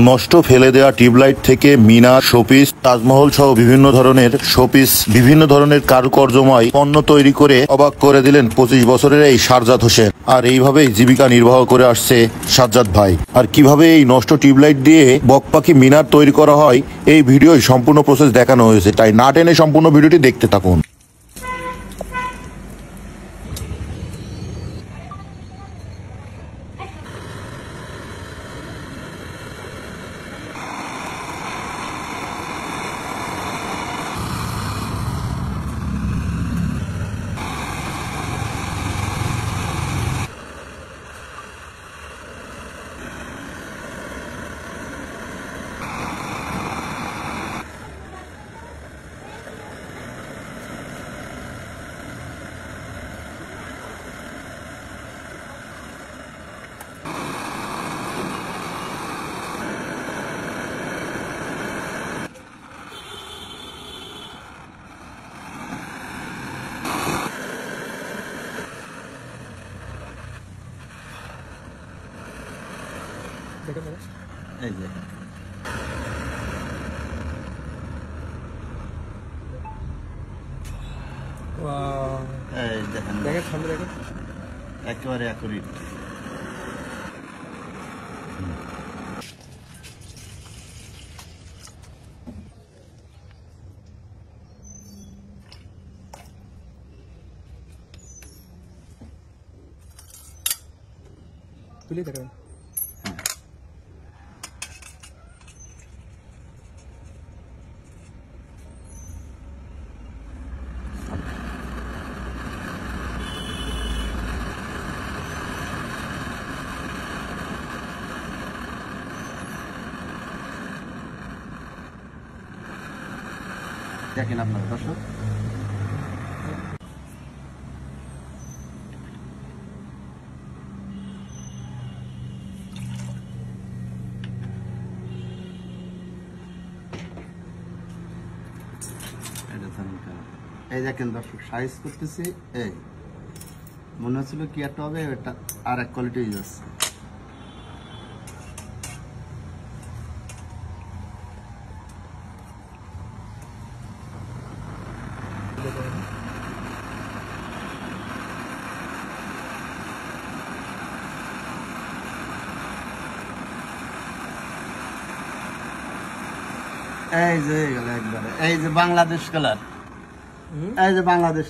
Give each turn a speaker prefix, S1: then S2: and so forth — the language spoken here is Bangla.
S1: নষ্ট ফেলে দেওয়া টিউবলাইট থেকে মিনার, শোপিস, তাজমহল সহ বিভিন্ন ধরনের শোপিস, বিভিন্ন ধরনের কারুকার্যময় পণ্য তৈরি করে অবাক করে দিলেন 25 বছরের এই সাজ্জাদ হোসেন। আর এইভাবেই জীবিকা নির্বাহ করে আসছে সাজ্জাদ ভাই। আর কিভাবে এই নষ্ট টিউবলাইট দিয়ে বকপাখি মিনার তৈরি করা হয় এই ভিডিওয় সম্পূর্ণ প্রসেস দেখানো হয়েছে, তাই না টেনে সম্পূর্ণ ভিডিওটি দেখতে থাকুন। এই যে দেখেন সামনে দেখেন একেবারে অ্যাকুরেট। তুলে দেখেন দেখেন আপনারা দর্শক, এই দেখেন দর্শক সাইজ করতেছি, এই মনে হচ্ছিল কি একটা হবে, এটা আর এক কোয়ালিটি হয়ে যাচ্ছে। এই যে একবারে এই যে বাংলাদেশ কালার, এই যে বাংলাদেশ।